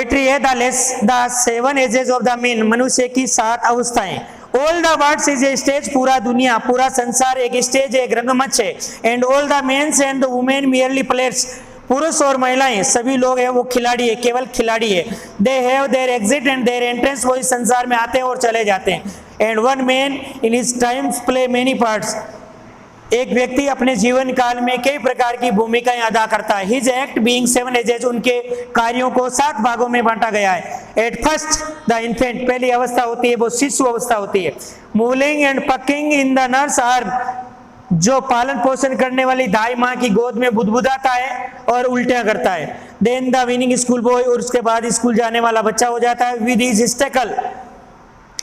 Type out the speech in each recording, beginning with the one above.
Poetry है the 7 ages of the man, मनुष्य की 7 अवस्थाएं। All the words is a stage, पूरा दुनिया पूरा संसार एक स्टेज है, एक रंगमंच है। And all the mens and the women merely players, पुरुष और महिलाएं सभी लोग हैं वो खिलाड़ी है, केवल खिलाड़ी है। They have their exit and their entrance, वो इस संसार में आते हैं और चले जाते हैं। And one man in his times play many parts, एक व्यक्ति अपने जीवन काल में कई प्रकार की भूमिकाएं अदा करता है। हिज एक्ट बीइंग 7 एजेस, उनके कार्यों को 7 भागों में बांटा गया है। एट फर्स्ट द इन्फेंट, पहली अवस्था होती है वो शिशु अवस्था होती है। Mulling and packing in the nurse arm, जो पालन पोषण करने वाली दाई माँ की गोद में बुदबुदाता है और उल्टियां करता है। Then the winning school boy, और उसके बाद स्कूल जाने वाला बच्चा हो जाता है। With his satchel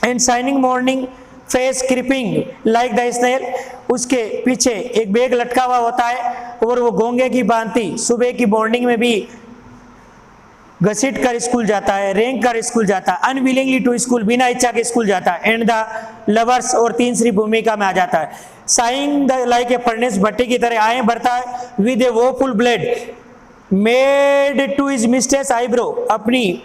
and shining morning face creeping like the snail, उसके पीछे एक बैग लटका हुआ होता है और वो घोंगे की भांति सुबह की मॉर्निंग में भी घसीट कर स्कूल जाता है, रेंग कर स्कूल जाता है। अनविलिंगली टू स्कूल, बिना इच्छा के स्कूल जाता है। एंड द लवर्स, और तीसरी भूमिका में आ जाता है। Sighing the like a furnace, भट्टी की तरह आए भरता है। With a woeful ballad made to his mistress eyebrow, अपनी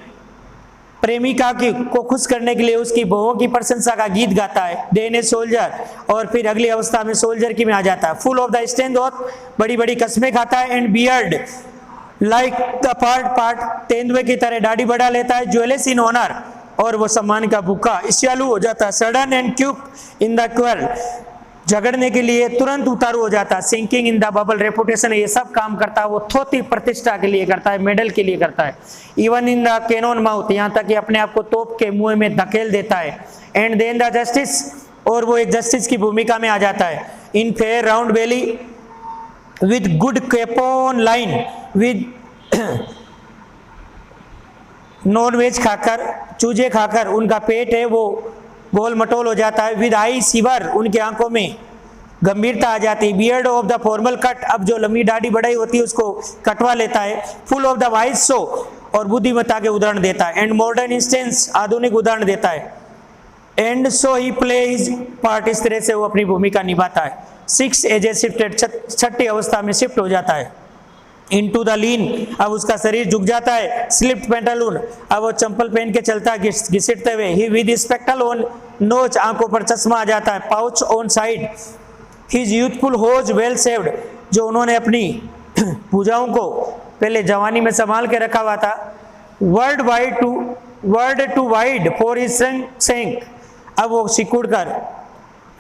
प्रेमिका की को खुश करने के लिए उसकी बहुओं की प्रशंसा का गीत गाता है। देन ए सोल्जर, और फिर अगली अवस्था में सोल्जर की में आ जाता है। Full of the strength of, बड़ी बड़ी कसमें खाता है। And beard like the part, तेंदुए की तरह दाढ़ी बढ़ा लेता है। ज्वेलस इन ऑनर, और वो सम्मान का भूखा ईर्ष्यालु हो जाता है। Sudden and quick in the quarrel, झगड़ने के लिए तुरंत उतारू हो जाता है। Seeking in the bubble, reputation, ये सब काम करता है वो थोती प्रतिष्ठा के लिए करता है, मेडल के लिए करता है। Even in the Canon mouth, यहाँ तक कि अपने आप को तोप के मुंह में धकेल देता है। एंड देन द जस्टिस, और वो एक जस्टिस की भूमिका में आ जाता है। In fair round belly with good capon line, with non veg खाकर, चूजे खाकर उनका पेट है वो गोल मटोल हो जाता है। विद आई सीवर, उनकी आंखों में गंभीरता आ जाती है। Beard of the formal cut, अब जो लंबी दाढ़ी बढ़ाई होती है उसको कटवा लेता है। Full of the wise show, और बुद्धिमत्ता के उदाहरण देता है। एंड मॉडर्न इंस्टेंस, आधुनिक उदाहरण देता है। And so he play his part, इस तरह से वो अपनी भूमिका निभाता है। 6 एजेस शिफ्टेड, छठी अवस्था में शिफ्ट हो जाता है। इनटू द लीन, अब उसका शरीर झुक जाता है। स्लिप्ड पेंटालून, अब वो चंपल पहन के चलता है घिसटते हुए। ही विद स्पेक्टल ऑन नोच, आंखों पर चश्मा आ जाता है। Pouch on side, his youthful hose well saved, जो उन्होंने अपनी पूजाओं को पहले जवानी में संभाल के रखा हुआ था। World too wide for his shank, अब वो सिकुड़ कर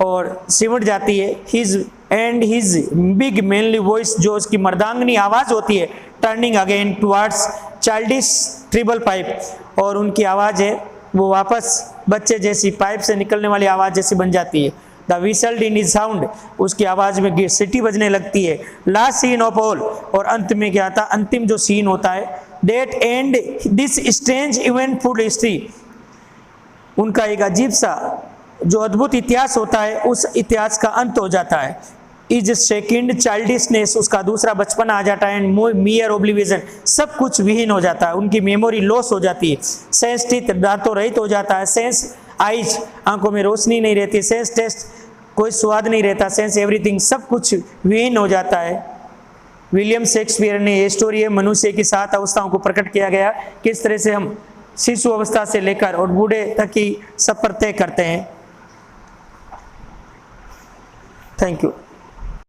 और सिमट जाती है। His and his big manly voice, जो उसकी मर्दांगनी आवाज होती है। Turning again towards childish treble pipe, और उनकी आवाज है वो वापस बच्चे जैसी पाइप से निकलने वाली आवाज जैसी बन जाती है। The whistled in his sound, उसकी आवाज में सीटी बजने लगती है। लास्ट सीन ऑफ ऑल, और अंत में क्या आता, अंतिम जो सीन होता है। That end this strange eventful history, उनका एक अजीब सा जो अद्भुत इतिहास होता है उस इतिहास का अंत हो जाता है। इज सेकेंड चाइल्डिशनेस, उसका दूसरा बचपन आ जाता है। एंड मियर ओब्लिविजन, सब कुछ विहीन हो जाता है, उनकी मेमोरी लॉस हो जाती है। सेंस टीथ, दांतों रहित हो जाता है। सेंस आइज, आंखों में रोशनी नहीं रहती। सेंस टेस्ट, कोई स्वाद नहीं रहता। सेंस एवरीथिंग, सब कुछ विहीन हो जाता है। विलियम शेक्सपियर ने ये स्टोरी है मनुष्य की 7 अवस्थाओं को प्रकट किया गया, किस तरह से हम शिशु अवस्था से लेकर और बूढ़े तक की सफर तय करते हैं। Thank you.